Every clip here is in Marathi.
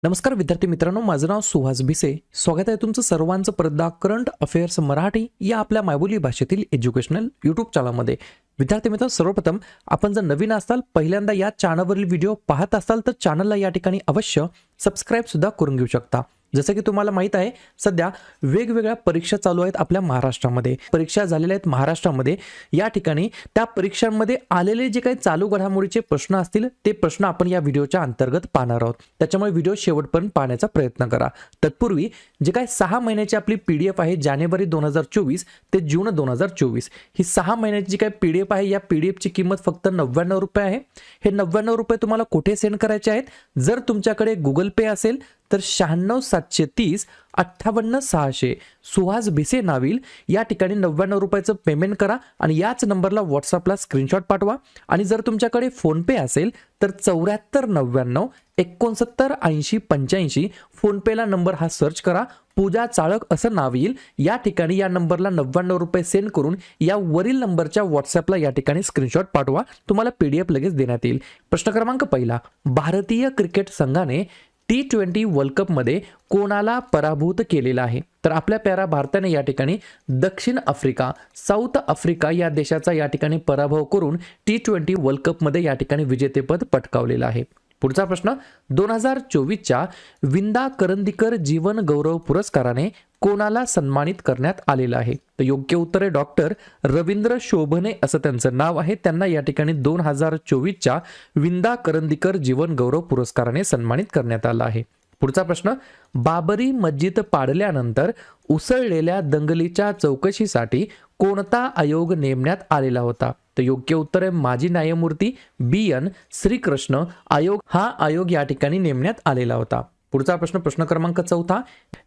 नमस्कार विद्यार्थी मित्रांनो, माझं नाव सुहास भिसे. स्वागत आहे तुमचं सर्वांचं परदा करंट अफेअर्स मराठी या आपल्या मायबोली भाषेतील एज्युकेशनल यूट्यूब चॅनलमध्ये. विद्यार्थी मित्र, सर्वप्रथम आपण जर नवीन असाल, पहिल्यांदा या चॅनलवरील व्हिडिओ पाहत असाल तर चॅनलला या ठिकाणी अवश्य सबस्क्राईब सुद्धा करून घेऊ शकता. जसं की तुम्हाला माहित आहे, सध्या वेगवेगळ्या परीक्षा चालू आहेत आपल्या महाराष्ट्रामध्ये. परीक्षा झालेल्या आहेत महाराष्ट्रामध्ये. या ठिकाणी त्या परीक्षांमध्ये आलेले जे काही चालू घडामोडीचे प्रश्न असतील ते प्रश्न आपण या व्हिडिओच्या अंतर्गत पाहणार आहोत. त्याच्यामुळे व्हिडिओ शेवटपर्यंत पाहण्याचा प्रयत्न करा. तत्पूर्वी जे काही 6 महिन्याची आपली PDF आहे, जानेवारी 2024 ते जून 2024, ही 6 महिन्याची जी काही PDF आहे, या PDFची किंमत फक्त ₹99 आहे. हे ₹99 तुम्हाला कुठे सेंड करायचे आहेत? जर तुमच्याकडे गुगल पे असेल तर 96 730 58 600 सुहास भिसे नावील या ठिकाणी ₹99 पेमेंट करा आणि याच नंबरला व्हॉट्सअपला स्क्रीनशॉट पाठवा. आणि जर तुमच्याकडे फोनपे असेल तर 74 99 69 80 85 फोनपेला नंबर हा सर्च करा, पूजा चाळक असं नाव येईल. या ठिकाणी या नंबरला ₹99 सेंड करून या वरील नंबरच्या व्हॉट्सअपला या ठिकाणी स्क्रीनशॉट पाठवा, तुम्हाला PDF लगेच देण्यात येईल. प्रश्न क्रमांक पहिला, भारतीय क्रिकेट संघाने T20 वर्ल्ड कप मध्ये कोणाला पराभूत केलेला आहे? तर आपल्या प्यारा भारताने या ठिकाणी दक्षिण आफ्रिका, साऊथ आफ्रिका या देशाचा या ठिकाणी पराभव करून T20 वर्ल्ड कप मध्ये या ठिकाणी विजेतेपद पटकावलेलं आहे. पुढचा प्रश्न, 2024च्या विंदा करंदीकर जीवन गौरव पुरस्काराने कोणाला सन्मानित करण्यात आलेलं आहे? तर योग्य उत्तर आहे डॉक्टर रवींद्र शोभने असं त्यांचं नाव आहे. त्यांना या ठिकाणी 2024च्या विंदा करंदीकर जीवन गौरव पुरस्काराने सन्मानित करण्यात आलं आहे. पुढचा प्रश्न, बाबरी मस्जिद पाडल्यानंतर उसळलेल्या दंगलीच्या चौकशीसाठी कोणता आयोग नेमण्यात आलेला होता? तर योग्य उत्तर आहे माजी न्यायमूर्ती BN श्रीकृष्ण आयोग. हा आयोग या ठिकाणी नेमण्यात आलेला होता. पुढचा प्रश्न, प्रश्न क्रमांक 4,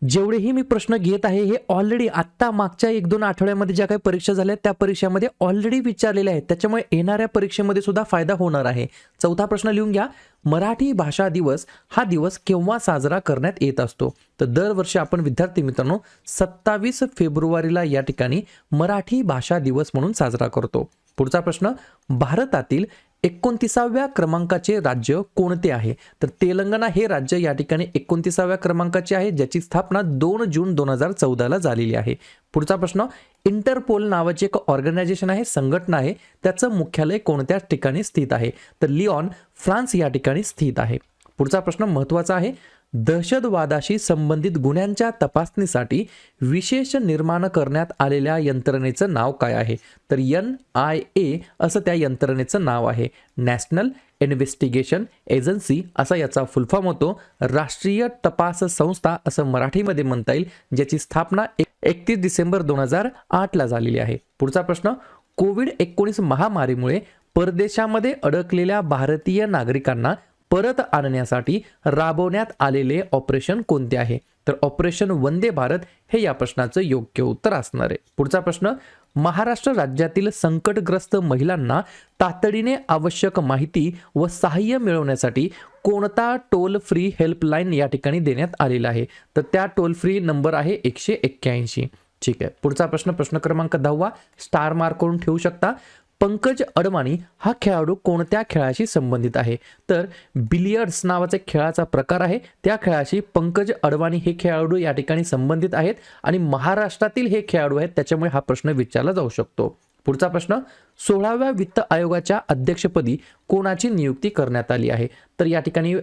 जेवढेही मी प्रश्न घेत आहे हे ऑलरेडी आत्ता मागच्या 1-2 आठवड्यामध्ये ज्या काही परीक्षा झाल्या त्या परीक्षामध्ये ऑलरेडी विचारलेले आहेत, त्याच्यामुळे येणाऱ्या परीक्षेमध्ये सुद्धा फायदा होणार आहे. 4था प्रश्न लिहून घ्या, मराठी भाषा दिवस हा दिवस केव्हा साजरा करण्यात येत असतो? तर दरवर्षी आपण विद्यार्थी मित्रांनो 27 फेब्रुवारीला या ठिकाणी मराठी भाषा दिवस म्हणून साजरा करतो. पुढचा प्रश्न, भारतातील 29व्या क्रमांकाचे राज्य कोणते आहे? तर तेलंगणा हे राज्य या ठिकाणी 29व्या क्रमांकाचे आहे, ज्याची स्थापना 2 जून 2014 ला झालेली आहे. पुढचा प्रश्न, इंटरपोल नावाचे एक ऑर्गनायझेशन आहे, संघटना आहे, त्याचं मुख्यालय कोणत्या ठिकाणी स्थित आहे? तर लिओन, फ्रान्स या ठिकाणी स्थित आहे. पुढचा प्रश्न महत्त्वाचा आहे, दहशतवादाशी संबंधित गुन्ह्यांच्या तपासणीसाठी विशेष निर्माण करण्यात आलेल्या यंत्रणेचं नाव काय आहे? तर NIA असं त्या यंत्रणेचं नाव आहे. नॅशनल इन्व्हेस्टिगेशन एजन्सी असा याचा फुल फॉर्म होतो. राष्ट्रीय तपास संस्था असं मराठीमध्ये म्हणता येईल, ज्याची स्थापना 31 डिसेंबर 2008 ला झालेली आहे. पुढचा प्रश्न, कोविड-19 महामारीमुळे परदेशामध्ये अडकलेल्या भारतीय नागरिकांना परत आणण्यासाठी राबवण्यात आलेले ऑपरेशन कोणते आहे? तर ऑपरेशन वंदे भारत हे या प्रश्नाचं योग्य उत्तर असणार आहे. पुढचा प्रश्न, महाराष्ट्र राज्यातील संकटग्रस्त महिलांना तातडीने आवश्यक माहिती व सहाय्य मिळवण्यासाठी कोणता टोल फ्री हेल्पलाईन या ठिकाणी देण्यात आलेला आहे? तर त्या टोल फ्री नंबर आहे 181. ठीक आहे. पुढचा प्रश्न, प्रश्न क्रमांक 10, स्टार मार्क करून ठेवू शकता. पंकज अडवाणी हा खेळाडू कोणत्या खेळाशी संबंधित आहे? तर बिलियर्ड्स नावाचा खेळाचा प्रकार आहे, त्या खेळाशी पंकज अडवाणी हे खेळाडू या ठिकाणी संबंधित आहेत आणि महाराष्ट्रातील हे खेळाडू आहेत, त्याच्यामुळे हा प्रश्न विचारला जाऊ शकतो. पुढचा प्रश्न, 16व्या वित्त आयोगाच्या अध्यक्षपदी कोणाची नियुक्ती करण्यात आली आहे? तर या ठिकाणी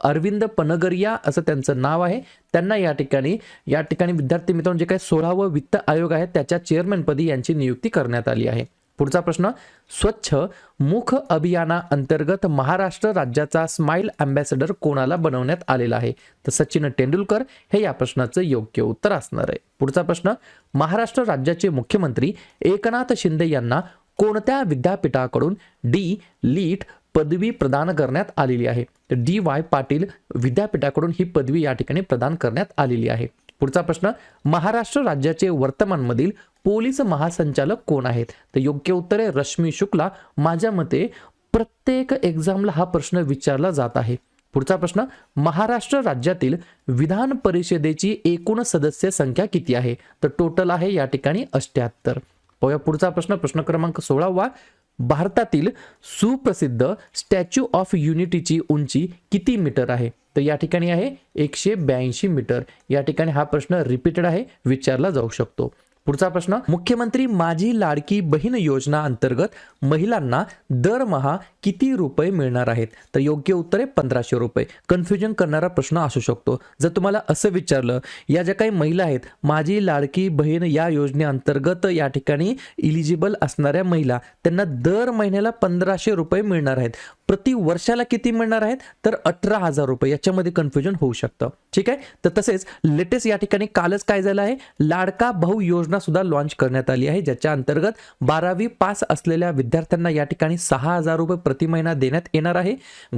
अरविंद पनगरिया असं त्यांचं नाव आहे. त्यांना या ठिकाणी विद्यार्थी मित्रांनो जे काही 16वं वित्त आयोग आहे त्याच्या चेअरमॅनपदी यांची नियुक्ती करण्यात आली आहे. पुढचा प्रश्न, स्वच्छ मुख अभियाना अंतर्गत महाराष्ट्र राज्याचा स्माइल अँबॅसेडर कोणाला बनवण्यात आलेला आहे? तर सचिन तेंडुलकर हे या प्रश्नाचं योग्य उत्तर असणार आहे. पुढचा प्रश्न, महाराष्ट्र राज्याचे मुख्यमंत्री एकनाथ शिंदे यांना कोणत्या विद्यापीठाकडून लीट पदवी प्रदान करण्यात आलेली आहे? तर DY पाटील विद्यापीठाकडून ही पदवी या ठिकाणी प्रदान करण्यात आलेली आहे. पुढचा प्रश्न, महाराष्ट्र राज्याचे वर्तमानमधील पोलीस महासंचालक कोण आहेत? तर योग्य उत्तर आहे रश्मी शुक्ला. माझ्या मते प्रत्येक एक्झामला हा प्रश्न विचारला जात आहे. पुढचा प्रश्न, महाराष्ट्र राज्यातील विधान परिषदेची एकूण सदस्य संख्या किती आहे? तर टोटल आहे या ठिकाणी 78. पुढचा प्रश्न, प्रश्न क्रमांक 16, भारतातील सुप्रसिद्ध स्टॅच्यू ऑफ युनिटीची उंची किती मीटर आहे? तर या ठिकाणी आहे 182 मीटर. या ठिकाणी हा प्रश्न रिपीटेड आहे, विचारला जाऊ शकतो. पुढचा प्रश्न, मुख्यमंत्री माझी लाडकी बहीण योजना अंतर्गत महिलांना दरमहा किती रुपये मिळणार आहेत? तर योग्य उत्तर आहे 1500 रुपये. कन्फ्युजन करणारा प्रश्न असू शकतो. जर तुम्हाला असं विचारलं, या ज्या काही महिला आहेत माझी लाडकी बहीण या योजनेअंतर्गत या ठिकाणी इलिजिबल असणाऱ्या महिला, त्यांना दर महिन्याला 1500 रुपये मिळणार आहेत. प्रति वर्षाला किती मिळणार आहेत? तर 18,000 रुपये. याच्यामध्ये कन्फ्युजन होऊ शकतं. ठीक आहे. तर तसेच लेटेस्ट या ठिकाणी कालच काय झालं आहे, लाडका भाऊ योजना सुद्धा लॉन्च करण्यात आली आहे, ज्याच्या अंतर्गत 12वी पास असलेल्या विद्यार्थ्यांना या ठिकाणी 6,000 रुपये प्रति महिना देण्यात येणार आहे.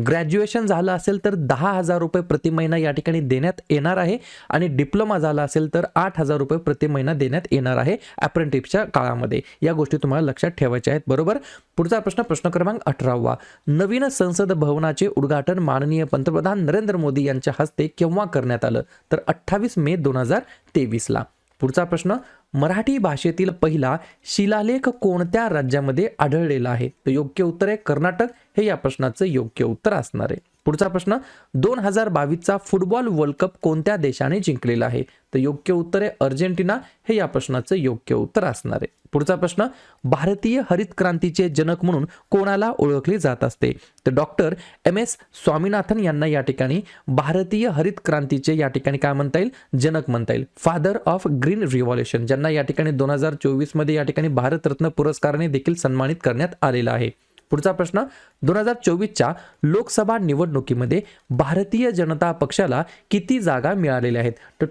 ग्रॅज्युएशन झालं असेल तर 10,000 रुपये प्रति महिना या ठिकाणी देण्यात येणार आहे आणि डिप्लोमा झाला असेल तर 8,000 रुपये प्रति महिना देण्यात येणार आहे अप्रेंटिसच्या काळामध्ये. या गोष्टी तुम्हाला लक्षात ठेवायच्या आहेत. बरोबर. पुढचा प्रश्न क्रमांक 18वा, नवीन संसद भवनाचे उद्घाटन माननीय पंतप्रधान नरेंद्र मोदी यांच्या हस्ते केव्हा करण्यात आलं? तर 28 मे 2023 ला. पुढचा प्रश्न, मराठी भाषेतील पहिला शिलालेख कोणत्या राज्यामध्ये आढळलेला आहे? तर योग्य उत्तर आहे कर्नाटक. हे या प्रश्नाचं योग्य उत्तर असणार आहे. पुढचा प्रश्न, 2022चा फुटबॉल वर्ल्ड कप कोणत्या देशाने जिंकलेला आहे? तर योग्य उत्तर आहे अर्जेंटिना. हे या प्रश्नाचं योग्य उत्तर असणार आहे. पुढचा प्रश्न, भारतीय हरित क्रांतीचे जनक म्हणून कोणाला ओळखले जात असते? तर डॉक्टर MS स्वामीनाथन यांना या ठिकाणी भारतीय हरित क्रांतीचे या ठिकाणी काय म्हणता येईल? जनक म्हणता येईल. फादर ऑफ ग्रीन रिव्हॉल्युशन, ज्यांना या ठिकाणी 2024 मध्ये या ठिकाणी भारतरत्न पुरस्काराने देखील सन्मानित करण्यात आलेला आहे. पुढचा प्रश्न, 2024च्या लोकसभा निवडणुकीमध्ये भारतीय जनता पक्षाला किती जागा मिळालेल्या आहेत? तर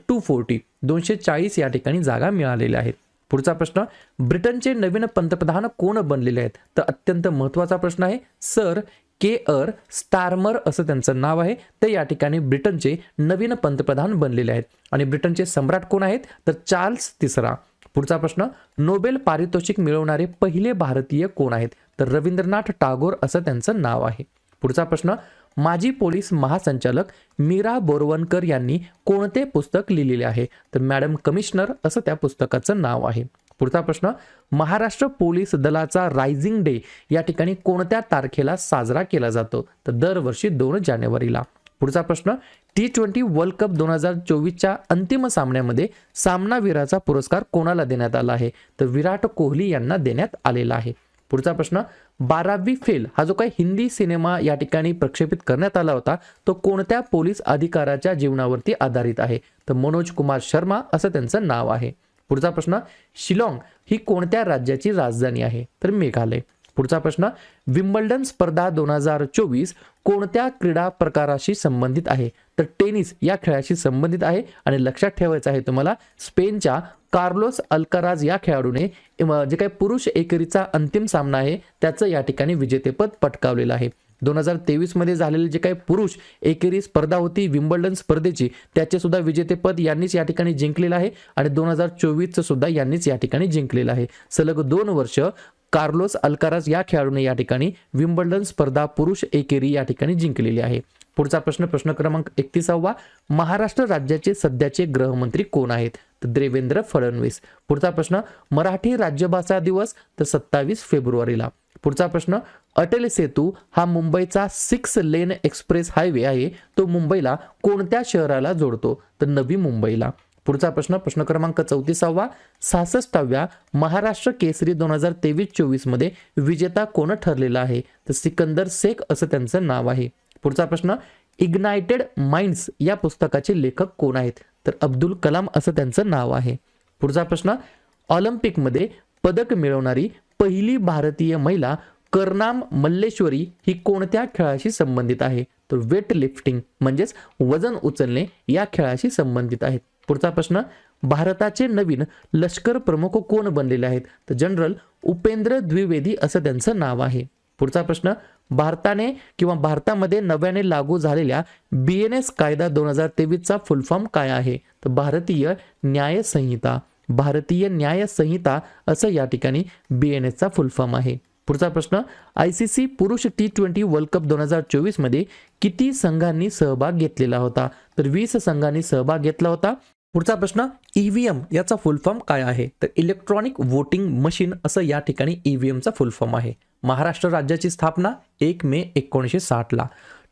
240 या ठिकाणी जागा मिळालेल्या आहेत. पुढचा प्रश्न, ब्रिटनचे नवीन पंतप्रधान कोण बनलेले आहेत? तर अत्यंत महत्त्वाचा प्रश्न आहे. सर केअर स्टारमर असं त्यांचं नाव आहे. ते या ठिकाणी ब्रिटनचे नवीन पंतप्रधान बनलेले आहेत. आणि ब्रिटनचे सम्राट कोण आहेत? तर चार्ल्स तिसरा. पुढचा प्रश्न, नोबेल पारितोषिक मिळवणारे पहिले भारतीय कोण आहेत? तर रवींद्रनाथ टागोर असं त्यांचं नाव आहे. पुढचा प्रश्न, माजी पोलीस महासंचालक मीरा बोरवणकर यांनी कोणते पुस्तक लिहिलेले आहे? तर मॅडम कमिशनर असं त्या पुस्तकाचं नाव आहे. पुढचा प्रश्न, महाराष्ट्र पोलीस दलाचा रायझिंग डे या ठिकाणी कोणत्या तारखेला साजरा केला जातो? तर दरवर्षी 2 जानेवारीला. पुढचा प्रश्न, T20 वर्ल्ड कप 2024च्या अंतिम सामन्यामध्ये सामनावीराचा पुरस्कार कोणाला देण्यात आला आहे? तर विराट कोहली यांना देण्यात आलेला आहे. पुढचा प्रश्न, 12वी फेल हा जो काही हिंदी सिनेमा या ठिकाणी प्रक्षेपित करण्यात आला होता, तो कोणत्या पोलीस अधिकाऱ्याच्या जीवनावरती आधारित आहे? तर मनोज कुमार शर्मा असं त्यांचं नाव आहे. पुढचा प्रश्न, शिलाँग ही कोणत्या राज्याची राजधानी आहे? तर मेघालय. पुढचा प्रश्न, विम्बल्डन स्पर्धा 2024 कोणत्या क्रीडा प्रकाराशी संबंधित आहे? तर टेनिस या खेळाशी संबंधित आहे. आणि लक्षात ठेवायचं आहे तुम्हाला, स्पेनच्या कार्लोस अल्काराज या खेळाडूने जे काही पुरुष एकेरीचा अंतिम सामना आहे त्याचं या ठिकाणी विजेतेपद पटकावलेलं आहे. 2023 मध्ये झालेले जे काही पुरुष एकेरी स्पर्धा होती विम्बल्डन स्पर्धेची, त्याचे सुद्धा विजेतेपद यांनीच या ठिकाणी जिंकलेलं आहे. आणि 2024चं सुद्धा यांनीच या ठिकाणी जिंकलेलं आहे. सलग 2 वर्ष कार्लोस अल्काराज या खेळाडूने या ठिकाणी विम्बल्डन स्पर्धा पुरुष एकेरी या ठिकाणी जिंकलेली आहे. पुढचा प्रश्न क्रमांक 31वा, महाराष्ट्र राज्याचे सध्याचे गृहमंत्री कोण आहेत? तर देवेंद्र फडणवीस. पुढचा प्रश्न, मराठी राज्यभाषा दिवस तर 27 फेब्रुवारीला. पुढचा प्रश्न, अटल सेतू हा मुंबईचा 6 लेन एक्सप्रेस हायवे आहे, तो मुंबईला कोणत्या शहराला जोडतो? तर नवी मुंबईला. पुढचा प्रश्न क्रमांक 34वा, 66व्या महाराष्ट्र केसरी 2023-24 मध्ये विजेता कोण ठरलेला आहे? तर सिकंदर शेख असं त्यांचं नाव आहे. पुढचा प्रश्न, इग्नायटेड माइंड्स या पुस्तकाचे लेखक कोण आहेत? तर अब्दुल कलाम असं त्यांचं नाव आहे. पुढचा प्रश्न, ऑलिम्पिकमध्ये पदक मिळवणारी पहिली भारतीय महिला करनाम मल्लेश्वरी ही कोणत्या खेळाशी संबंधित आहे? तर वेट लिफ्टिंग म्हणजेच वजन उचलणे या खेळाशी संबंधित आहेत. पुढचा प्रश्न, भारताचे नवीन लष्कर प्रमुख कोण बनलेले आहेत? तर जनरल उपेंद्र द्विवेदी असं त्यांचं नाव आहे. पुढचा प्रश्न, भारतामध्ये नव्याने लागू झालेल्या BNS कायदा 2023चा फुल फॉर्म काय आहे? तर भारतीय न्याय संहिता. भारतीय न्याय संहिता असं या ठिकाणी BNSचा फुल फॉर्म आहे. पुढचा प्रश्न, ICC पुरुष T20 वर्ल्ड कप 2024 मध्ये किती संघांनी सहभाग घेतलेला होता? तर 20 संघांनी सहभाग घेतला होता. पुढचा प्रश्न, EVM याचा फुल फॉर्म काय आहे? तर इलेक्ट्रॉनिक वोटिंग मशीन असं या ठिकाणी EVMचा फुल फॉर्म आहे. महाराष्ट्र राज्याची स्थापना 1 मे 1960ला.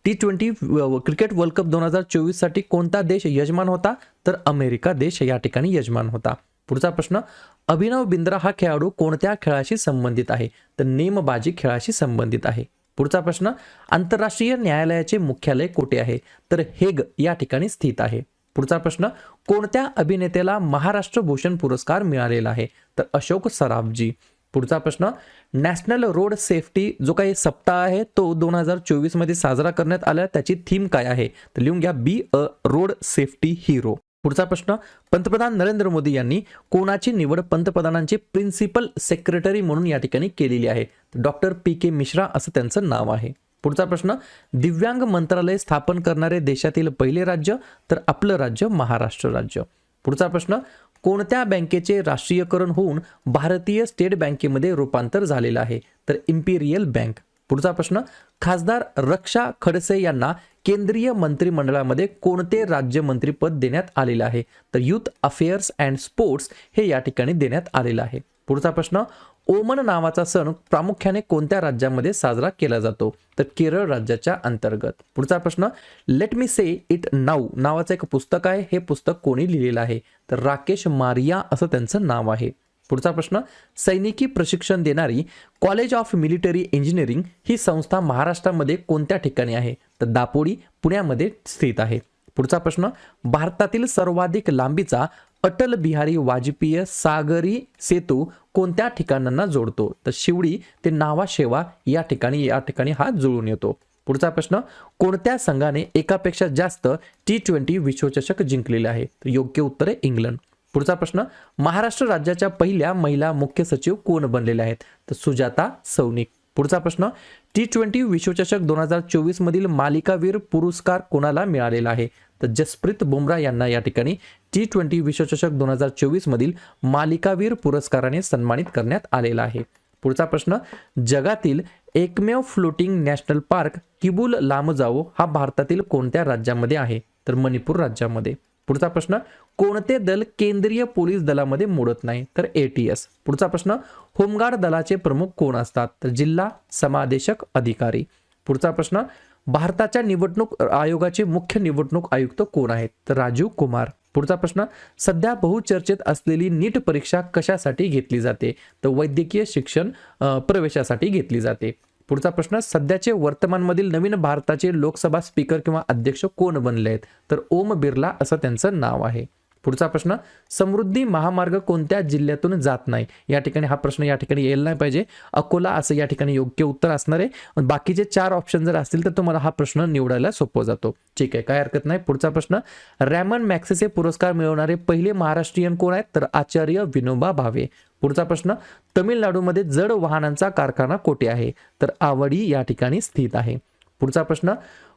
T20 क्रिकेट वर्ल्ड कप 2024 साठी कोणता देश यजमान होता? तर अमेरिका देश या ठिकाणी यजमान होता. पुढचा प्रश्न, अभिनव बिंद्रा हा खेळाडू कोणत्या खेळाशी संबंधित आहे? तर नेमबाजी खेळाशी संबंधित आहे. पुढचा प्रश्न, आंतरराष्ट्रीय न्यायालयाचे मुख्यालय कोठे आहे? तर हेग या ठिकाणी स्थित आहे. पुढचा प्रश्न, कोणत्या अभिनेत्याला महाराष्ट्र भूषण पुरस्कार मिळालेला आहे? तर अशोक सराफजी. पुढचा प्रश्न, नॅशनल रोड सेफ्टी जो काही सप्ताह आहे तो 2024 मध्ये साजरा करण्यात आला, त्याची थीम काय आहे? तर लिहून घ्या, be a road safety hero. पुढचा प्रश्न, पंतप्रधान नरेंद्र मोदी यांनी कोणाची निवड पंतप्रधानांचे प्रिन्सिपल सेक्रेटरी म्हणून या ठिकाणी केलेली आहे? डॉक्टर PK मिश्रा असं त्यांचं नाव आहे. पुढचा प्रश्न, दिव्यांग मंत्रालय स्थापन करणारे देशातील पहिले राज्य? तर आपलं राज्य महाराष्ट्र राज्य. पुढचा प्रश्न, कोणत्या बँकेचे राष्ट्रीयकरण होऊन भारतीय स्टेट बँकेमध्ये रूपांतर झालेलं आहे? तर इम्पिरियल बँक. पुढचा प्रश्न, खासदार रक्षा खडसे यांना केंद्रीय मंत्रिमंडळामध्ये कोणते राज्यमंत्रीपद देण्यात आलेले आहे? तर युथ अफेअर्स अँड स्पोर्ट्स हे या ठिकाणी देण्यात आलेलं आहे. पुढचा प्रश्न, ओमन नावाचा सण प्रामुख्याने कोणत्या राज्यामध्ये साजरा केला जातो? तर केरळ राज्याच्या अंतर्गत. पुढचा प्रश्न, let me say it now नावाचं एक पुस्तक आहे, हे पुस्तक कोणी लिहिलेलं आहे? तर राकेश मारिया असं त्यांचं नाव आहे. पुढचा प्रश्न, सैनिकी प्रशिक्षण देणारी कॉलेज ऑफ मिलिटरी इंजिनिअरिंग ही संस्था महाराष्ट्रामध्ये कोणत्या ठिकाणी आहे? तर दापोडी पुण्यामध्ये स्थित आहे. पुढचा प्रश्न, भारतातील सर्वाधिक लांबीचा अटल बिहारी वाजपेयी सागरी सेतू कोणत्या ठिकाणांना जोडतो? तर शिवडी ते नावाशेवा या ठिकाणी हा जुळून येतो. पुढचा प्रश्न, कोणत्या संघाने एकापेक्षा जास्त T20 विश्वचषक जिंकलेले आहे? तर योग्य उत्तर आहे इंग्लंड. पुढचा प्रश्न, महाराष्ट्र राज्याच्या पहिल्या महिला मुख्य सचिव कोण बनलेल्या आहेत? तर सुजाता सौनिक. पुढचा प्रश्न, T20 विश्वचषक 2024 मधील मालिकावीर पुरस्कार कोणाला मिळालेला आहे? तर जसप्रीत बुमराह यांना या ठिकाणी T20 विश्वचषक 2024 मधील मालिकावीर पुरस्काराने सन्मानित करण्यात आलेला आहे. पुढचा प्रश्न, जगातील एकमेव floating national park Keibul Lamjao हा भारतातील कोणत्या राज्यामध्ये आहे? तर मणिपूर राज्यामध्ये. पुढचा प्रश्न, कोणते दल केंद्रीय पोलीस दलामध्ये मोडत नाही? तर ATS. पुढचा प्रश्न, होमगार्ड दलाचे प्रमुख कोण असतात? तर जिल्हा समादेशक अधिकारी. पुढचा प्रश्न, भारताच्या निवडणूक आयोगाचे मुख्य निवडणूक आयुक्त कोण आहेत? तर राजीव कुमार. पुढचा प्रश्न, सध्या बहुचर्चेत असलेली नीट परीक्षा कशासाठी घेतली जाते? तर वैद्यकीय शिक्षण प्रवेशासाठी घेतली जाते. पुढचा प्रश्न, सध्याचे वर्तमानमधील नवीन भारताचे लोकसभा स्पीकर किंवा अध्यक्ष कोण बनले आहेत? तर ओम बिर्ला असं त्यांचं नाव आहे. पुढचा प्रश्न, समृद्धी महामार्ग कोणत्या जिल्ह्यातून जात नाही? या ठिकाणी हा प्रश्न या ठिकाणी यायला नाही पाहिजे. अकोला असं या ठिकाणी योग्य उत्तर असणार आहे. बाकीचे 4 ऑप्शन जर असतील तर तुम्हाला हा प्रश्न निवडायला सोपं जातो. ठीक आहे, काय हरकत नाही. पुढचा प्रश्न, रॅमन मॅक्सेसे पुरस्कार मिळवणारे पहिले महाराष्ट्रीयन कोण आहेत? तर आचार्य विनोबा भावे. पुढचा प्रश्न, तामिळनाडूमध्ये जड वाहनांचा कारखाना कोठे आहे? तर आवडी या ठिकाणी स्थित आहे. पुढचा प्रश्न,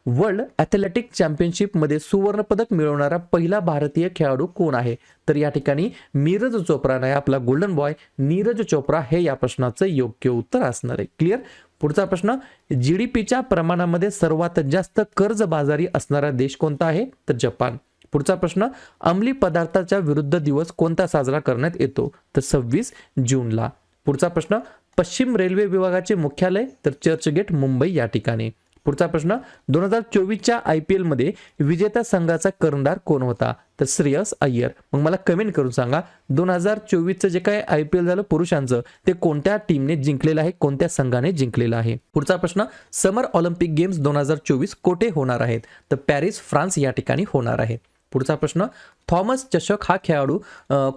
वर्ल्ड ॲथलेटिक चॅम्पियनशिप मध्ये सुवर्ण पदक मिळवणारा पहिला भारतीय खेळाडू कोण आहे? तर या ठिकाणी नीरज चोप्रा नाही, आपला गोल्डन बॉय नीरज चोप्रा हे या प्रश्नाचं योग्य उत्तर असणार आहे. क्लिअर. पुढचा प्रश्न, GDPच्या प्रमाणामध्ये सर्वात जास्त कर्जबाजारी असणारा देश कोणता आहे? तर जपान. पुढचा प्रश्न, अंमली पदार्थाच्या विरुद्ध दिवस कोणता साजरा करण्यात येतो? तर 26 जूनला. पुढचा प्रश्न, पश्चिम रेल्वे विभागाचे मुख्यालय? तर चर्चगेट मुंबई या ठिकाणी. पुढचा प्रश्न, 2024च्या IPL मध्ये विजेता संघाचा कर्णधार कोण होता? तर श्रेयस अय्यर. मग मला कमेंट करून सांगा, 2024चं जे काय IPL झालं पुरुषांचं ते कोणत्या टीमने जिंकलेलं आहे, कोणत्या संघाने जिंकलेलं आहे? पुढचा प्रश्न, समर ऑलिम्पिक गेम्स 2024 कोठे होणार आहेत? तर पॅरिस फ्रान्स या ठिकाणी होणार आहे. पुढचा प्रश्न, थॉमस चषक हा खेळाडू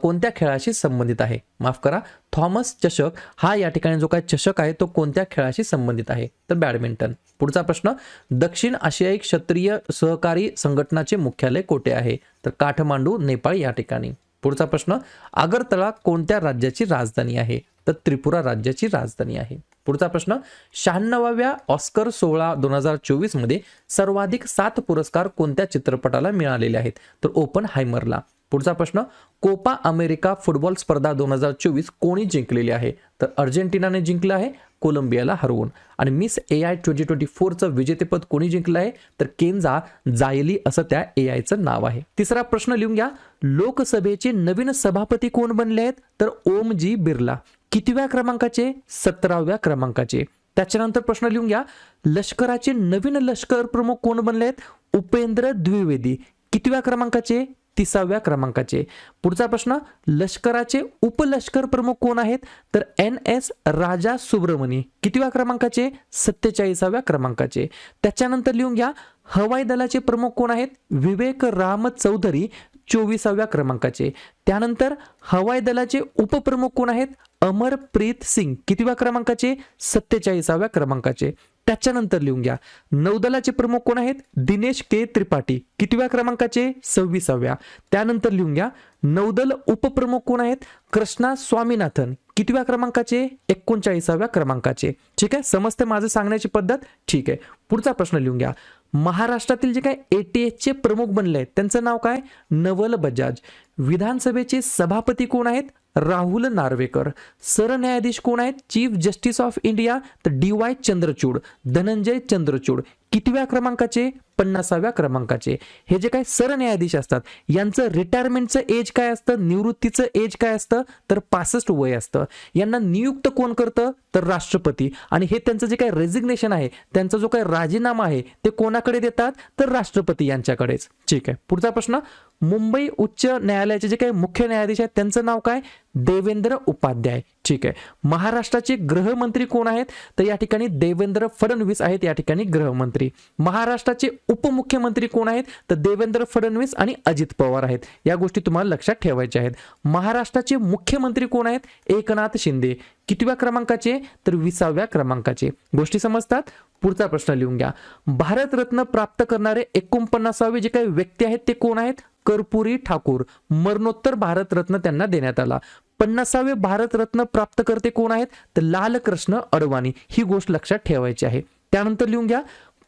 कोणत्या खेळाशी संबंधित आहे? माफ करा, थॉमस चषक हा या ठिकाणी जो काय चषक आहे तो कोणत्या खेळाशी संबंधित आहे? तर बॅडमिंटन. पुढचा प्रश्न, दक्षिण आशियाई क्षत्रिय सहकारी संघटनाचे मुख्यालय कोठे आहे? तर काठमांडू नेपाळ या ठिकाणी. पुढचा प्रश्न, आगरतळा कोणत्या राज्याची राजधानी आहे? तर त्रिपुरा राज्याची राजधानी आहे. पुढचा प्रश्न, 96व्या ऑस्कर सोहळा 2024 मध्ये सर्वाधिक 7 पुरस्कार कोणत्या चित्रपटाला मिळालेले आहेत? तर ओपनहायमरला. पुढचा प्रश्न, कोपा अमेरिका फुटबॉल स्पर्धा 2024 कोणी जिंकलेली आहे? तर अर्जेंटिनाने जिंकलं आहे कोलंबियाला हरवून. आणि मिस AI 2024चं विजेतेपद कोणी जिंकलं आहे? तर केंजा जायली असं त्या AIचं नाव आहे. तिसरा प्रश्न लिहून घ्या, लोकसभेचे नवीन सभापती कोण बनले आहेत? तर ओमजी बिर्ला. कितव्या क्रमांकाचे? 17व्या क्रमांकाचे. त्याच्यानंतर प्रश्न लिहून घ्या, लष्कराचे नवीन लष्कर प्रमुख कोण बनले आहेत? उपेंद्र द्विवेदी. कितव्या क्रमांकाचे? 30व्या क्रमांकाचे. पुढचा प्रश्न, लष्कराचे उपलष्कर प्रमुख कोण आहेत? तर NS राजा सुब्रमणी. कितव्या क्रमांकाचे? 47व्या क्रमांकाचे. त्याच्यानंतर लिहून घ्या, हवाई दलाचे प्रमुख कोण आहेत? विवेक राम चौधरी. 24व्या क्रमांकाचे. त्यानंतर हवाई दलाचे उपप्रमुख कोण आहेत? अमरप्रीत सिंग. कितव्या क्रमांकाचे? 47व्या क्रमांकाचे. त्याच्यानंतर लिहून घ्या, नौदलाचे प्रमुख कोण आहेत? दिनेश के त्रिपाठी. कितव्या क्रमांकाचे? 26व्या. त्यानंतर लिहून घ्या, नौदल उपप्रमुख कोण आहेत? कृष्णा स्वामीनाथन. कितव्या क्रमांकाचे? 39व्या क्रमांकाचे. ठीक आहे, समजते माझं सांगण्याची पद्धत? ठीक आहे. पुढचा प्रश्न लिहून घ्या, महाराष्ट्रातील जे काय ATS चे प्रमुख बनले आहेत त्यांचं नाव काय? नवल बजाज. विधानसभेचे सभापती कोण आहेत? राहुल नार्वेकर. सरन्यायाधीश कोण आहेत? चीफ जस्टिस ऑफ इंडिया तर DY चंद्रचूड. धनंजय चंद्रचूड. कितव्या क्रमांकाचे? 50व्या क्रमांकाचे. हे जे काही सरन्यायाधीश असतात यांचं रिटायरमेंटचं एज काय असतं? निवृत्तीचं एज काय असतं? तर 65 वय असतं. यांना नियुक्त कोण करतं? तर राष्ट्रपती. आणि हे त्यांचं जे काही रेझिग्नेशन आहे, त्यांचा जो काही राजीनामा आहे ते कोणाकडे देतात? तर राष्ट्रपती यांच्याकडेच. ठीक आहे. पुढचा प्रश्न, मुंबई उच्च न्यायालयाचे जे काही मुख्य न्यायाधीश आहेत त्यांचं नाव काय? देवेंद्र उपाध्याय. ठीक आहे. महाराष्ट्राचे गृहमंत्री कोण आहेत? तर या ठिकाणी देवेंद्र फडणवीस आहेत या ठिकाणी गृहमंत्री. महाराष्ट्राचे उपमुख्यमंत्री कोण आहेत? तर देवेंद्र फडणवीस आणि अजित पवार आहेत. या गोष्टी तुम्हाला लक्षात ठेवायच्या आहेत. महाराष्ट्राचे मुख्यमंत्री कोण आहेत? एकनाथ शिंदे. कितव्या क्रमांकाचे? तर 20व्या क्रमांकाचे. गोष्टी समजतात? पुढचा प्रश्न लिहून घ्या, भारतरत्न प्राप्त करणारे 49वे जे काही व्यक्ती आहेत ते कोण आहेत? कर्पुरी ठाकूर. मरणोत्तर भारतरत्न त्यांना देण्यात आला. 50वे भारतरत्न प्राप्तकर्ते कोण आहेत? तर लालकृष्ण अडवाणी. ही गोष्ट लक्षात ठेवायची आहे. त्यानंतर लिहून घ्या,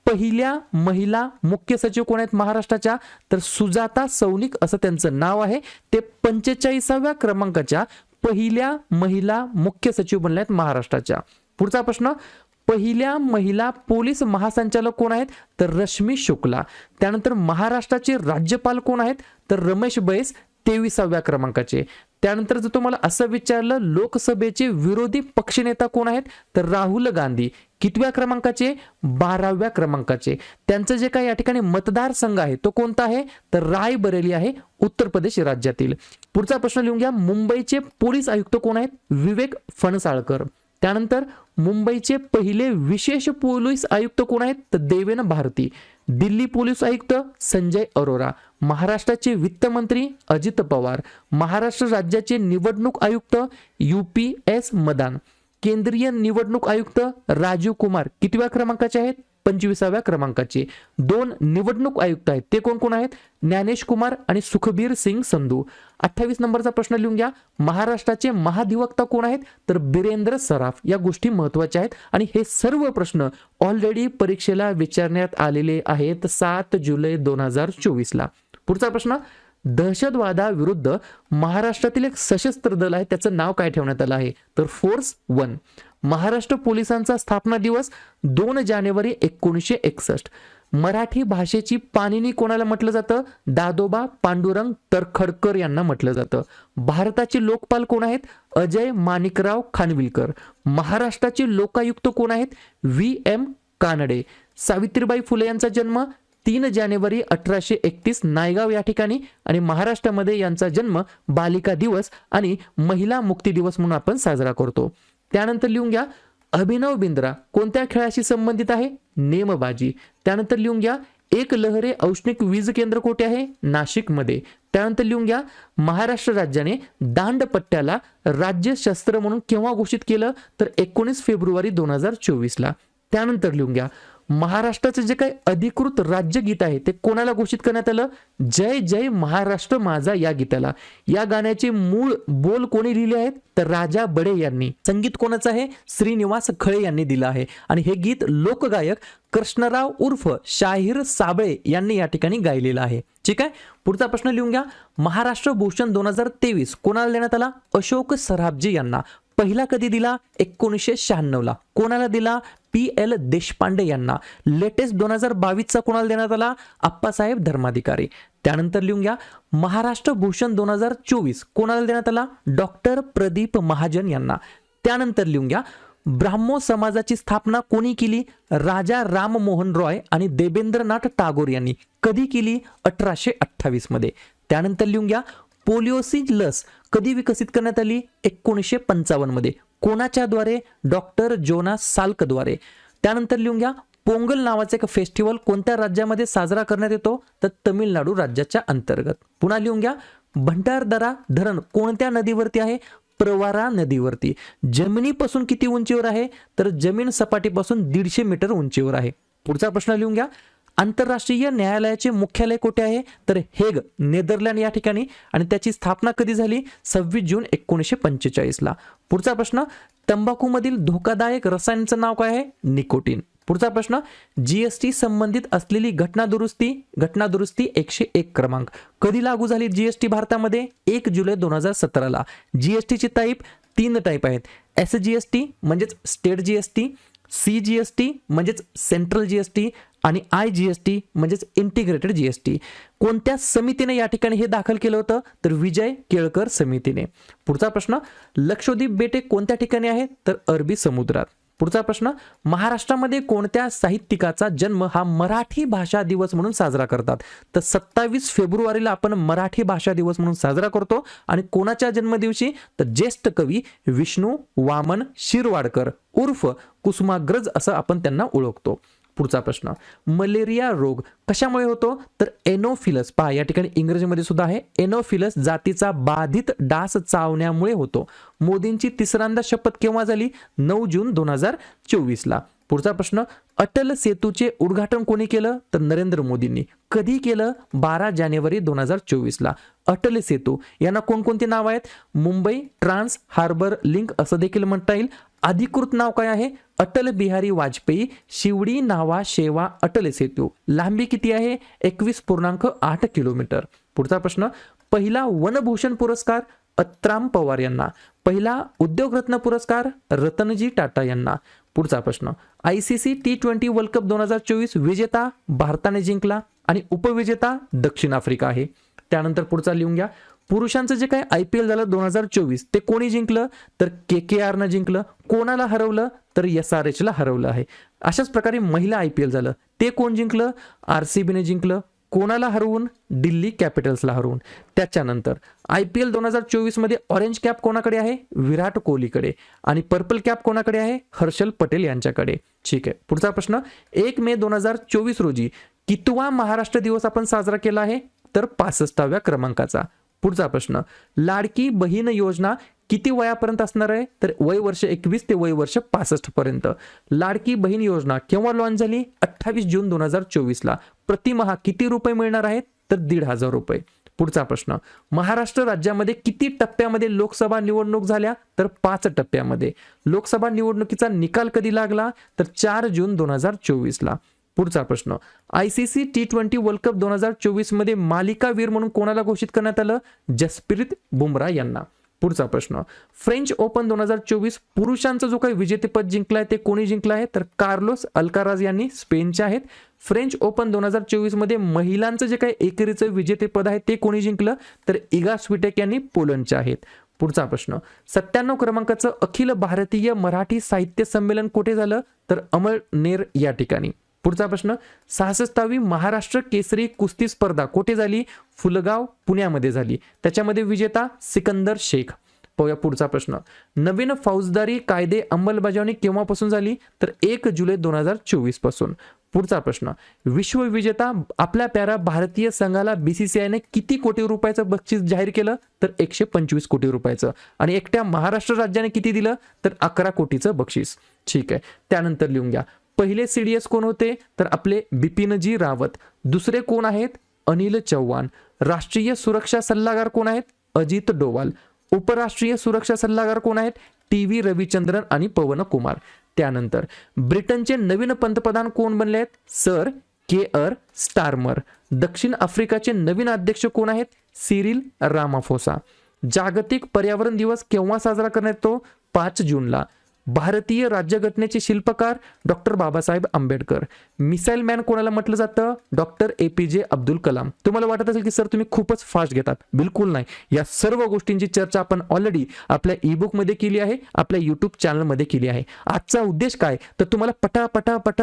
पहिल्या महिला मुख्य सचिव कोण आहेत महाराष्ट्राच्या? तर सुजाता सौनिक असं त्यांचं नाव आहे. ते 45व्या क्रमांकाच्या पहिल्या महिला मुख्य सचिव बनल्या आहेत महाराष्ट्राच्या. पुढचा प्रश्न, पहिल्या महिला पोलीस महासंचालक कोण आहेत? तर रश्मी शुक्ला. त्यानंतर महाराष्ट्राचे राज्यपाल कोण आहेत? तर रमेश बैस. 23व्या क्रमांकाचे. त्यानंतर जर तुम्हाला असं विचारलं, लोकसभेचे विरोधी पक्षनेता कोण आहेत? तर राहुल गांधी. कितव्या क्रमांकाचे? 12व्या क्रमांकाचे. त्यांचं जे काही या ठिकाणी मतदारसंघ आहे तो कोणता आहे? तर रायबरेली आहे, उत्तर प्रदेश राज्यातील. पुढचा प्रश्न लिहून घ्या, मुंबईचे पोलीस आयुक्त कोण आहेत? विवेक फणसाळकर. त्यानंतर मुंबईचे पहिले विशेष पोलीस आयुक्त कोण आहेत? तर देवेन भारती. दिल्ली पोलीस आयुक्त संजय अरोरा. महाराष्ट्राचे वित्तमंत्री अजित पवार. महाराष्ट्र राज्याचे निवडणूक आयुक्त UPS मदान. केंद्रीय निवडणूक आयुक्त राजीव कुमार. कितव्या क्रमांकाचे आहेत? 25व्या क्रमांकाचे. 2 निवडणूक आयुक्त आहेत ते कोण कोण आहेत? ज्ञानेश कुमार आणि सुखबीर सिंग संधू. 28 नंबरचा प्रश्न लिहून घ्या, महाराष्ट्राचे महाधिवक्ता कोण आहेत? तर बिरेंद्र सराफ. या गोष्टी महत्वाच्या आहेत आणि हे सर्व प्रश्न ऑलरेडी परीक्षेला विचारण्यात आलेले आहेत 7 जुलै 2024 ला. पुढचा प्रश्न, दहशतवादाविरुद्ध महाराष्ट्रातील एक सशस्त्र दल आहे त्याचं नाव काय ठेवण्यात आलं आहे? तर फोर्स 1. महाराष्ट्र पोलिसांचा स्थापना दिवस 2 जानेवारी 1961. मराठी भाषेची पाणिनी कोणाला म्हटलं जातं? दादोबा पांडुरंग तरखडकर यांना म्हटलं जातं. भारताचे लोकपाल कोण आहेत? अजय माणिकराव खानविलकर. महाराष्ट्राचे लोकायुक्त कोण आहेत? VM कानडे. सावित्रीबाई फुले यांचा जन्म 3 जानेवारी 1831 नायगाव या ठिकाणी आणि महाराष्ट्रामध्ये यांचा जन्म बालिका दिवस आणि महिला मुक्ती दिवस म्हणून आपण साजरा करतो. त्यानंतर लिहून घ्या, अभिनव बिंद्रा कोणत्या खेळाशी संबंधित आहे? नेमबाजी. त्यानंतर लिहून घ्या, एक लहरे औष्णिक वीज केंद्र कोठे आहे? नाशिकमध्ये. त्यानंतर लिहून घ्या, महाराष्ट्र राज्याने दांडपट्ट्याला राज्य शस्त्र म्हणून केव्हा घोषित केलं? तर 19 फेब्रुवारी 2024 ला. त्यानंतर लिहून घ्या, महाराष्ट्राचे जे काही अधिकृत राज्यगीत आहे ते कोणाला घोषित करण्यात आलं? जय जय महाराष्ट्र माझा या गीताला. या गाण्याचे मूळ बोल कोणी लिहिले आहेत? तर राजा बडे यांनी. संगीत कोणाचं आहे? श्रीनिवास खळे यांनी दिलं आहे आणि हे गीत लोकगायक कृष्णराव उर्फ शाहीर साबळे यांनी या ठिकाणी गायलेलं आहे. ठीक आहे. पुढचा प्रश्न लिहून घ्या, महाराष्ट्र भूषण 2023 कोणाला देण्यात आला? अशोक सराफजी यांना. पहिला कधी दिला? 1996 ला. कोणाला दिला? PL देशपांडे यांना. लेटेस्ट 2022 चा कोणाला देण्यात आला? आप्पासाहेब धर्माधिकारी. त्यानंतर लिहून घ्या, महाराष्ट्र भूषण 2024 कोणाला देण्यात आला? डॉक्टर प्रदीप महाजन यांना. त्यानंतर लिहून घ्या, ब्राह्मो समाजाची स्थापना कोणी केली? राजा राममोहन रॉय आणि देवेंद्रनाथ टागोर यांनी. कधी केली? 1828 मध्ये. त्यानंतर लिहून घ्या, पोलिओची लस कधी विकसित करण्यात आली? 1955 मध्ये. कोणाच्या द्वारे? डॉक्टर जोनास साल्कद्वारे. त्यानंतर लिहून घ्या, पोंगल नावाचा एक फेस्टिवल कोणत्या राज्यामध्ये साजरा करण्यात येतो? तर तमिळनाडू राज्याच्या अंतर्गत. पुन्हा लिहून घ्या, भंडारदरा धरण कोणत्या नदीवरती आहे? प्रवारा नदीवरती. जमिनीपासून किती उंचीवर आहे? तर जमीन सपाटीपासून 150 मीटर उंचीवर आहे. पुढचा प्रश्न लिहून घ्या, आंतरराष्ट्रीय न्यायालयाचे मुख्यालय कुठे आहे? तर हेग, नेदरलँड या ठिकाणी. आणि त्याची स्थापना कधी झाली? 26 जून 1945 ला. पुढचा प्रश्न, तंबाखूमधील धोकादायक रसायनाचं नाव काय आहे? निकोटीन. पुढचा प्रश्न, जीएसटी संबंधित असलेली घटनादुरुस्ती 101 क्रमांक कधी लागू झाली जीएसटी भारतामध्ये? 1 जुलै 2017 ला. जीएसटीची तीन टाईप आहेत. एसजीएसटी म्हणजेच स्टेट जीएसटी, सीजीएसटी म्हणजेच सेंट्रल जीएसटी आणि आयजीएसटी म्हणजेच इंटिग्रेटेड जीएसटी. कोणत्या समितीने या ठिकाणी हे दाखल केलं होतं? तर विजय केळकर समितीने. पुढचा प्रश्न, लक्षद्वीप बेटे कोणत्या ठिकाणी आहेत? तर अरबी समुद्रात. पुढचा प्रश्न, महाराष्ट्रामध्ये कोणत्या साहित्यिकाचा जन्म हा मराठी भाषा दिवस म्हणून साजरा करतात? तर 27 फेब्रुवारीला आपण मराठी भाषा दिवस म्हणून साजरा करतो. आणि कोणाच्या जन्मदिवशी? तर ज्येष्ठ कवी विष्णू वामन शिरवाडकर उर्फ कुसुमाग्रज असं आपण त्यांना ओळखतो. पुढचा प्रश्न, मलेरिया रोग कशामुळे होतो? तर एनोफिलस, पहा या ठिकाणी इंग्रजीमध्ये सुद्धा आहे, एनोफिलस जातीचा बाधित डास चावण्यामुळे होतो. मोदींची तिसऱ्यांदा शपथ केव्हा झाली? 9 जून 2024 ला. पुढचा प्रश्न, अटल सेतूचे उद्घाटन कोणी केलं? तर नरेंद्र मोदींनी. कधी केलं? 12 जानेवारी 2024 ला. अटल सेतू यांना कोणकोणती नाव आहेत? मुंबई ट्रान्स हार्बर लिंक असं देखील म्हणता येईल. अधिकृत नाव काय आहे? अटल बिहारी वाजपेयी शिवडी नावा शेवा अटल सेतू. लांबी किती आहे? 21.8 किलोमीटर. पुढचा प्रश्न, पहिला वनभूषण पुरस्कार अत्राम पवार यांना. पहिला उद्योगरत्न पुरस्कार रतनजी टाटा यांना. पुढचा प्रश्न, ICC T20 वर्ल्ड कप 2024 विजेता भारताने जिंकला आणि उपविजेता दक्षिण आफ्रिका आहे. त्यानंतर पुढचा लिहून घ्या, पुरुषांचं जे काय IPL झालं 2024 ते कोणी जिंकलं? तर KKR न जिंकलं. कोणाला हरवलं? तर SRH ला हरवलं आहे. अशाच प्रकारे महिला IPL झालं, ते कोण जिंकलं? RCB ने जिंकलं. कोणाला हरवून? दिल्ली कॅपिटल्सला हरवून. त्याच्यानंतर IPL 2024 मध्ये ऑरेंज कॅप कोणाकडे आहे? विराट कोहलीकडे. आणि पर्पल कॅप कोणाकडे आहे? हर्षल पटेल यांच्याकडे. ठीक आहे. पुढचा प्रश्न, 1 मे 2024 रोजी कितवा महाराष्ट्र दिवस आपण साजरा केला आहे? तर 65व्या क्रमांकाचा. पुढचा प्रश्न, लाडकी बहीण योजना किती वयापर्यंत असणार आहे? तर वय वर्ष 21 ते वय वर्ष 65 पर्यंत. लाडकी बहीण योजना केव्हा लॉन्च झाली? 28 जून 2024 ला. प्रतिमाह किती रुपये मिळणार आहेत? तर 1,500 रुपये. पुढचा प्रश्न, महाराष्ट्र राज्यामध्ये किती टप्प्यामध्ये लोकसभा निवडणूक झाल्या? तर 5 टप्प्यामध्ये. लोकसभा निवडणुकीचा निकाल कधी लागला? तर 4 जून 2024 ला. पुढचा प्रश्न, ICC T20 वर्ल्ड कप 2024 मध्ये मालिकावीर म्हणून कोणाला घोषित करण्यात आलं? जसप्रीत बुमराह यांना. पुढचा प्रश्न, फ्रेंच ओपन 2024 पुरुषांचा जो काही विजेतेपद जिंकलाय ते कोणी जिंकलं आहे? तर कार्लोस अल्काराज यांनी, स्पेनचे आहेत. फ्रेंच ओपन 2024 मध्ये महिलांचं जे काही एकेरीचं विजेतेपद आहे ते कोणी जिंकलं? तर इगा स्विटेक यांनी, पोलंडचे आहेत. पुढचा प्रश्न, 97 क्रमांकाचं अखिल भारतीय मराठी साहित्य संमेलन कुठे झालं? तर अमळनेर या ठिकाणी. पुढचा प्रश्न, 66वी महाराष्ट्र केसरी कुस्ती स्पर्धा कुठे झाली? फुलगाव, पुण्यामध्ये झाली. त्याच्यामध्ये विजेता सिकंदर शेख. पाहूया पुढचा प्रश्न, नवीन फौजदारी कायदे अंमलबजावणी केव्हापासून झाली? तर 1 जुलै 2024 पासून. पुढचा प्रश्न, विश्वविजेता आपल्या प्यारा भारतीय संघाला BCCI किती कोटी रुपयाचं बक्षीस जाहीर केलं? तर 125 कोटी रुपयाचं. आणि एकट्या महाराष्ट्र राज्याने किती दिलं? तर 11 कोटीचं बक्षीस. ठीक आहे. त्यानंतर लिहून घ्या, पहिले CDS कोण होते? तर आपले बिपिनजी रावत. दुसरे कोण आहेत? अनिल चव्हाण. राष्ट्रीय सुरक्षा सल्लागार कोण आहेत? अजित डोवाल. उपराष्ट्रीय सुरक्षा सल्लागार कोण आहेत? TV रविचंद्रन आणि पवन कुमार. त्यानंतर ब्रिटनचे नवीन पंतप्रधान कोण बनले आहेत? Sir care Starmer. दक्षिण आफ्रिकाचे नवीन अध्यक्ष कोण आहेत? Cyril Ramaphosa. जागतिक पर्यावरण दिवस केव्हा साजरा करण्यात येतो? 5 जूनला. भारतीय राज्यघटनेचे शिल्पकार doctor Babasaheb Ambedkar. Missile man कोणाला म्हटलं जातं? Doctor APJ Abdul Kalam. तुम्हाला वाटत असेल की सर तुम्ही खूपच फास्ट घेतात. बिलकुल नाही. या सर्व गोष्टींची चर्चा आपण ऑलरेडी आपल्या ईबुक मध्ये केली आहे, आपल्या युट्यूब चॅनल मध्ये केली आहे. आजचा उद्देश काय तर तुम्हाला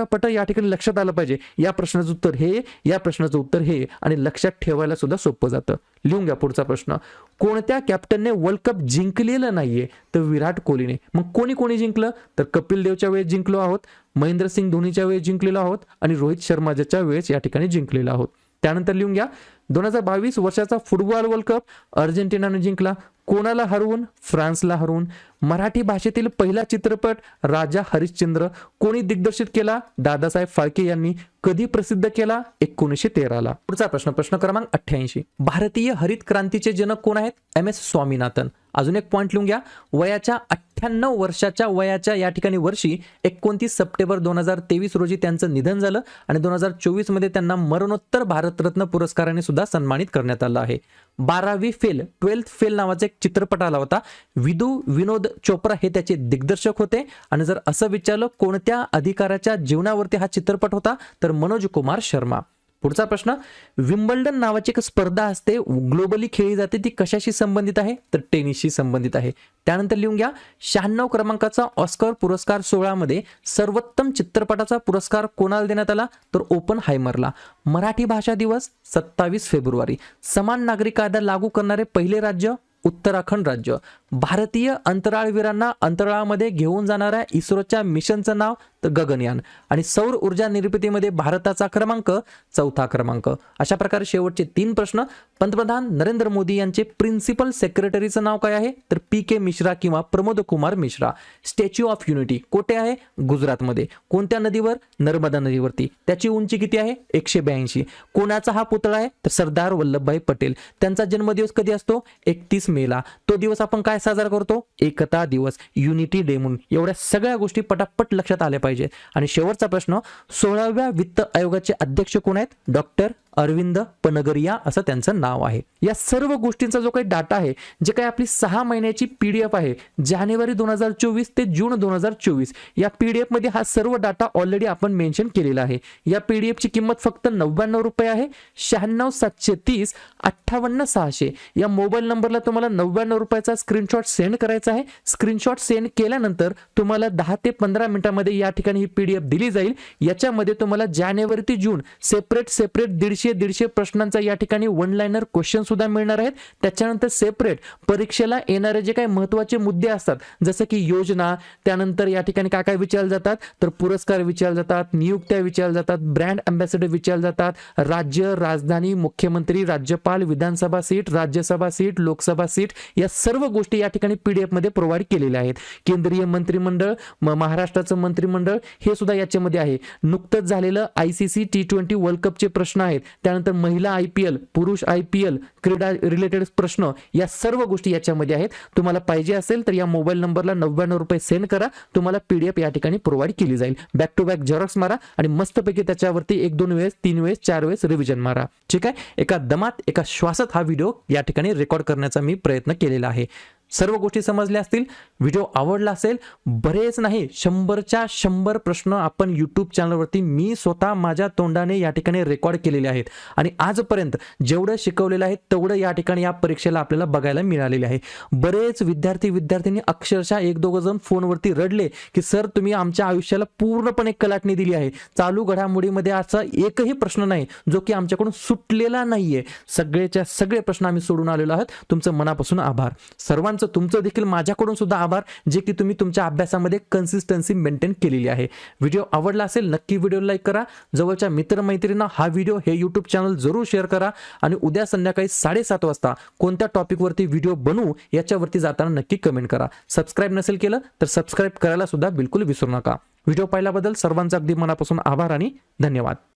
पटा या ठिकाणी लक्षात आलं पाहिजे. या प्रश्नाचं उत्तर हे, या प्रश्नाचं उत्तर हे, आणि लक्षात ठेवायला सुद्धा सोपं जातं. लिहून घ्या पुढचा प्रश्न. कोणत्या कॅप्टनने वर्ल्ड कप जिंकलेलं नाहीये? तर विराट कोहलीने. मग कोणी जिंकलं तर कपिल देवच्या वेळेस जिंकलो आहोत, महेंद्रसिंग धोनीच्या वेळेस जिंकलेलो आहोत, आणि रोहित शर्माच्या वेळेस या ठिकाणी जिंकलेलो आहोत. त्यानंतर लिहून घ्या 2022 वर्षाचा फुटबॉल वर्ल्ड कप अर्जेंटिनाने जिंकला. कोणाला हरवून? फ्रान्सला हरवून. मराठी भाषेतील पहिला चित्रपट राजा हरिश्चंद्र कोणी दिग्दर्शित केला? दादासाहेब फाळके यांनी. कधी प्रसिद्ध केला? 1913ला. पुढचा प्रश्न, प्रश्न क्रमांक 88. भारतीय हरित क्रांतीचे जनक कोण आहेत? MS स्वामीनाथन. अजून एक पॉइंट लिहून घ्या. वयाच्या 98 वर्षाच्या वयाच्या या ठिकाणी वर्षी 29 सप्टेंबर 2023 रोजी त्यांचं निधन झालं आणि 2024 मध्ये त्यांना मरणोत्तर भारतरत्न पुरस्काराने सुद्धा सन्मानित करण्यात आलं आहे. 12वी फेल 12th फेल नावाचा एक चित्रपट आला होता. विनोद चोप्रा हे त्याचे दिग्दर्शक होते. आणि जर असं विचारलं कोणत्या अधिकाऱ्याच्या जीवनावरती हा चित्रपट होता तर मनोज कुमार शर्मा. पुढचा प्रश्न, विम्बल्डन नावाची एक स्पर्धा असते, ग्लोबली खेळली जाते, ती कशाशी संबंधित आहे तर टेनिसशी संबंधित आहे. त्यानंतर लिहून घ्या 96 क्रमांकाचा ऑस्कर पुरस्कार सोहळ्यामध्ये सर्वोत्तम चित्रपटाचा पुरस्कार कोणाला देण्यात आला तर ओपनहायमरला. मराठी भाषा दिवस 27 फेब्रुवारी. समान नागरी कायदा लागू करणारे पहिले राज्य उत्तराखंड राज्य. भारतीय अंतराळवीरांना अंतराळामध्ये घेऊन जाणाऱ्या इस्रोच्या मिशनचं नाव तर गगनयान. आणि सौर ऊर्जा निर्मितीमध्ये भारताचा क्रमांक 4था क्रमांक. अशा प्रकारे शेवटचे 3 प्रश्न. पंतप्रधान नरेंद्र मोदी यांचे प्रिन्सिपल सेक्रेटरीचं नाव काय आहे तर PK मिश्रा किंवा Pramod Kumar Mishra. Statue of unity कोठे आहे? गुजरातमध्ये. कोणत्या नदीवर? नर्मदा नदीवरती. त्याची उंची किती आहे? 182. कोणाचा हा पुतळा आहे तर सरदार वल्लभभाई पटेल. त्यांचा जन्मदिवस कधी असतो? 31 मेला. तो दिवस आपण काय साजरा करतो? एकता दिवस, युनिटी डे म्हणून. एवढ्या सगळ्या गोष्टी पटापट लक्षात आल्या पाहिजे. आणि शेवटचा प्रश्न, 16व्या वित्त आयोगाचे अध्यक्ष कोण आहेत? डॉक्टर अरविंद पनगरिया असं त्यांचं नाव आहे. या सर्व गोष्टींचा जो काही डाटा आहे, जे काही आपली 6 महिन्याची PDF आहे, जानेवारी 2024 ते जून 2024, या PDF मध्ये हा सर्व डाटा ऑलरेडी आपण मेन्शन केलेला आहे. या PDF ची किंमत फक्त 99 रुपये आहे. 96 730 58 600 या मोबाईल नंबरला तुम्हाला 99 रुपयाचा स्क्रीनशॉट सेंड करायचा आहे. स्क्रीनशॉट सेंड केल्यानंतर तुम्हाला 10 ते 15 मिनिटांमध्ये या ठिकाणी ही PDF दिली जाईल. याच्यामध्ये तुम्हाला जानेवारी ते जून सेपरेट 150 प्रश्नांचा या ठिकाणी वन लाइनर क्वेश्चन सुद्धा मिळणार आहेत. त्याच्यानंतर सेपरेट परीक्षेला येणारे जे काही महत्त्वाचे मुद्दे असतात, जसं की योजना, त्यानंतर या ठिकाणी काय काय विचारले जातात तर पुरस्कार विचारले जातात, नियुक्त्या विचारल्या जातात, ब्रँड अँबॅसेडर विचारले जातात, राज्य, राजधानी, मुख्यमंत्री, राज्यपाल, Vidhan Sabha seat, Rajya Sabha seat, Lok Sabha seat, या सर्व गोष्टी या ठिकाणी PDF मध्ये प्रोव्हाइड केलेल्या आहेत. केंद्रीय मंत्रिमंडळ, महाराष्ट्राचं मंत्रिमंडळ हे सुद्धा याच्यामध्ये आहे. नुकतंच झालेलं ICC T20 वर्ल्ड कपचे प्रश्न आहेत. त्यानंतर महिला IPL, पुरुष IPL, क्रीडा रिलेटेड प्रश्न, या सर्व गोष्टी याच्यामध्ये आहेत. तुम्हाला पाहिजे असेल तर या मोबाईल नंबरला 99 रुपये सेंड करा. तुम्हाला PDF या ठिकाणी प्रोव्हाइड केली जाईल. बॅक टू बॅक झेरॉक्स मारा आणि मस्तपैकी त्याच्यावरती 1-2 वेळेस, 3 वेळेस, 4 वेळेस रिव्हिजन मारा. ठीक आहे. एका दमात, एका श्वासात हा व्हिडिओ या ठिकाणी रेकॉर्ड करण्याचा मी प्रयत्न केलेला आहे. सर्व गोष्टी समजल्या असतील, व्हिडिओ आवडला असेल, बरेच नाही 100च्या 100 प्रश्न आपण YouTube चॅनलवरती मी स्वतः माझ्या तोंडाने या ठिकाणी रेकॉर्ड केलेले आहेत. आणि आजपर्यंत जेवढं शिकवलेलं आहे तेवढं या ठिकाणी या परीक्षेला आपल्याला बघायला मिळालेले आहे. बरेच विद्यार्थ्यांनी अक्षरशः 1-2 जण फोनवरती रडले की सर तुम्ही आमच्या आयुष्याला पूर्णपणे कलाटणी दिली आहे. चालू घडामोडीमध्ये असा एकही प्रश्न नाही जो की आमच्याकडून सुटलेला नाहीये. सगळेच्या सगळे प्रश्न आम्ही सोडून आलेलो आहोत. तुमचं मनापासून आभार. सर्वांचं तुमचं देखील माझ्याकडून सुद्धा आभार, जे की तुम्ही तुमच्या अभ्यासामध्ये कन्सिस्टन्सी मेंटेन केलेली आहे. व्हिडिओ आवडला असेल नक्की व्हिडिओला लाईक करा. जवळच्या मित्रमैत्रिणींना हा व्हिडिओ, हे YouTube चॅनल जरूर शेअर करा. आणि उद्या संध्याकाळी 7:30 वाजता कोणत्या टॉपिकवरती व्हिडिओ बनवू याच्यावरती जाताना नक्की कमेंट करा. सबस्क्राईब नसेल केलं तर सबस्क्राईब करायला सुद्धा बिलकुल विसरू नका. व्हिडिओ पाहिल्याबद्दल सर्वांचा अगदी मनापासून आभार आणि धन्यवाद.